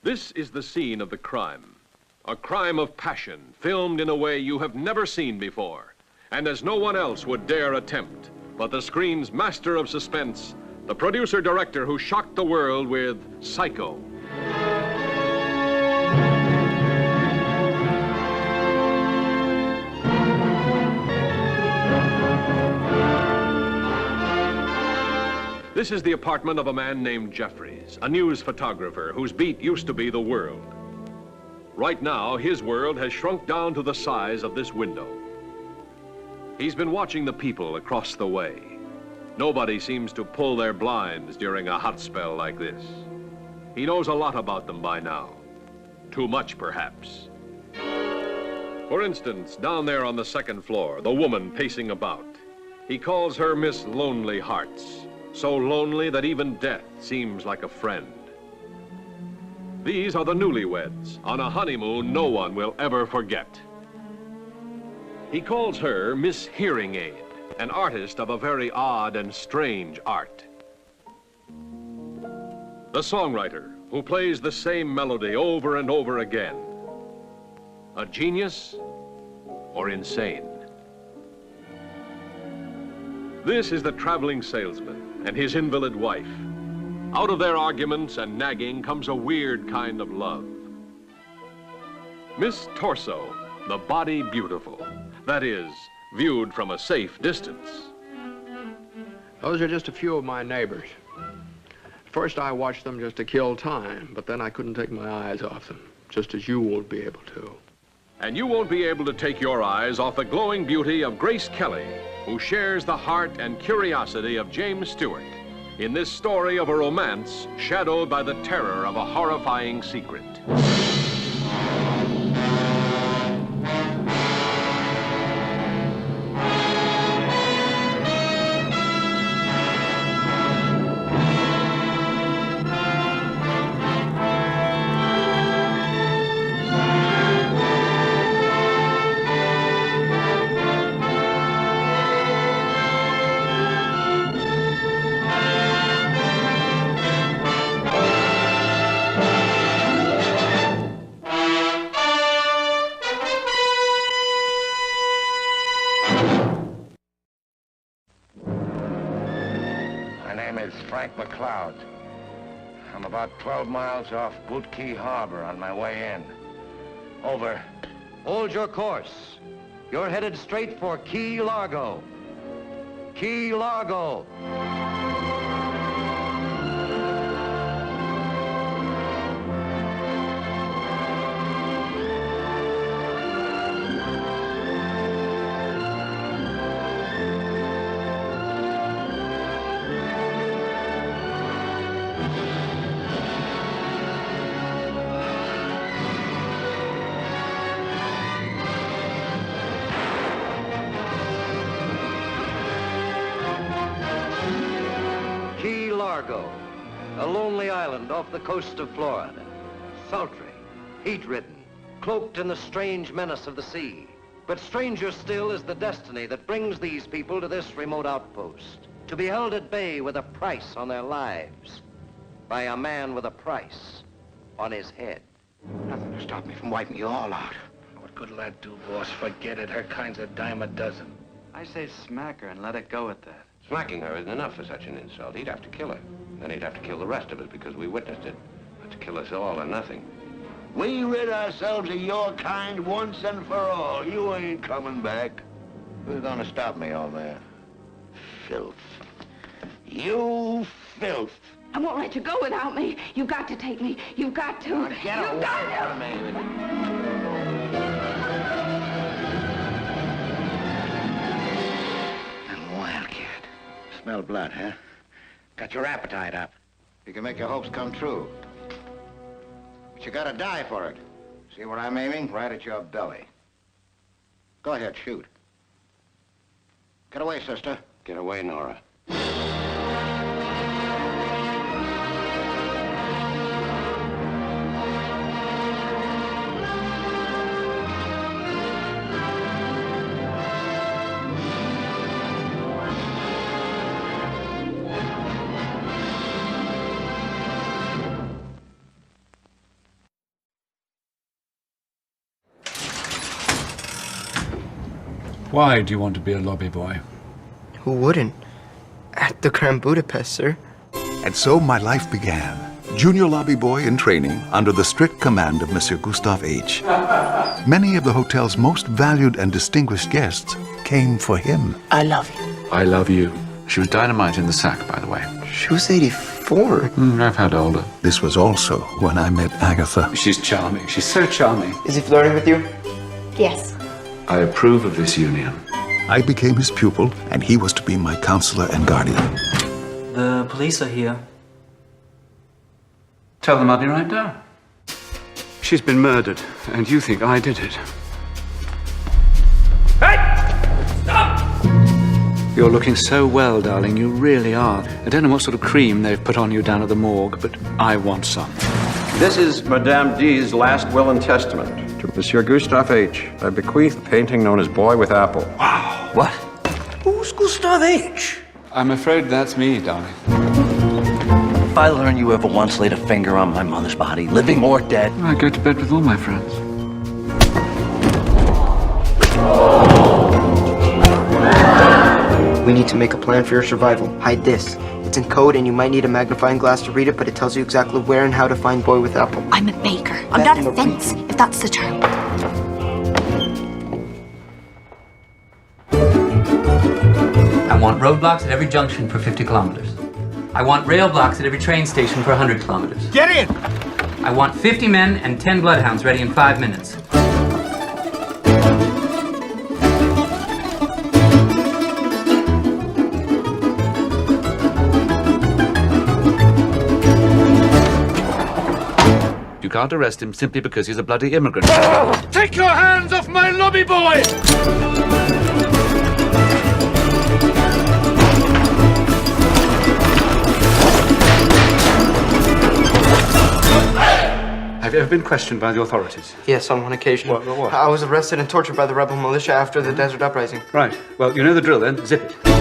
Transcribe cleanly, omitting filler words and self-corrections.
This is the scene of the crime. A crime of passion, filmed in a way you have never seen before, and as no one else would dare attempt, but the screen's master of suspense, the producer-director who shocked the world with Psycho. This is the apartment of a man named Jeffries, a news photographer whose beat used to be the world. Right now, his world has shrunk down to the size of this window. He's been watching the people across the way. Nobody seems to pull their blinds during a hot spell like this. He knows a lot about them by now. Too much, perhaps. For instance, down there on the second floor, the woman pacing about. He calls her Miss Lonely Hearts. So lonely that even death seems like a friend. These are the newlyweds on a honeymoon no one will ever forget. He calls her Miss Hearing Aid, an artist of a very odd and strange art. The songwriter who plays the same melody over and over again. A genius or insane? This is the traveling salesman and his invalid wife. Out of their arguments and nagging comes a weird kind of love. Miss Torso, the body beautiful. That is, viewed from a safe distance. Those are just a few of my neighbors. First, I watched them just to kill time, but then I couldn't take my eyes off them, just as you won't be able to. And you won't be able to take your eyes off the glowing beauty of Grace Kelly, who shares the heart and curiosity of James Stewart in this story of a romance shadowed by the terror of a horrifying secret. I'm about 12 miles off Boot Key Harbor on my way in. Over. Hold your course. You're headed straight for Key Largo. Key Largo. A lonely island off the coast of Florida. Sultry, heat-ridden, cloaked in the strange menace of the sea. But stranger still is the destiny that brings these people to this remote outpost, to be held at bay with a price on their lives, by a man with a price on his head. Nothing to stop me from wiping you all out. What good'll that do, boss? Forget it. Her kind's a dime a dozen. I say smack her and let it go at that. Smacking her isn't enough for such an insult. He'd have to kill her. Then he'd have to kill the rest of us because we witnessed it. But to kill us all or nothing. We rid ourselves of your kind once and for all. You ain't coming back. Who's gonna stop me on there? Filth. You filth. I won't let you go without me. You've got to take me. You've got to. Now get away from me. Smell blood, huh? Got your appetite up. You can make your hopes come true. But you gotta die for it. See where I'm aiming? Right at your belly. Go ahead, shoot. Get away, sister. Get away, Nora. Why do you want to be a lobby boy? Who wouldn't? At the Grand Budapest, sir. And so my life began. Junior lobby boy in training under the strict command of Monsieur Gustave H. Many of the hotel's most valued and distinguished guests came for him. I love you. I love you. She was dynamite in the sack, by the way. She was 84. I've had older. This was also when I met Agatha. She's charming. She's so charming. Is he flirting with you? Yes. I approve of this union. I became his pupil, and he was to be my counselor and guardian. The police are here. Tell them I'll be right down. She's been murdered, and you think I did it. Hey! Stop! You're looking so well, darling. You really are. I don't know what sort of cream they've put on you down at the morgue, but I want some. This is Madame D's last will and testament. To Monsieur Gustave H. I bequeath a painting known as Boy with Apple. Wow. What? Who's Gustave H? I'm afraid that's me, darling. If I learn you ever once laid a finger on my mother's body, living or dead... I go to bed with all my friends. We need to make a plan for your survival. Hide this. It's in code and you might need a magnifying glass to read it, but it tells you exactly where and how to find Boy with Apple. I'm a baker. I'm not a fence, if that's the term. I want roadblocks at every junction for 50 kilometers. I want rail blocks at every train station for 100 kilometers. Get in! I want 50 men and 10 bloodhounds ready in 5 minutes. You can't arrest him simply because he's a bloody immigrant. Take your hands off my lobby boy! Have you ever been questioned by the authorities? Yes, on one occasion. What? I was arrested and tortured by the rebel militia after the desert uprising. Right. Well, you know the drill then. Zip it.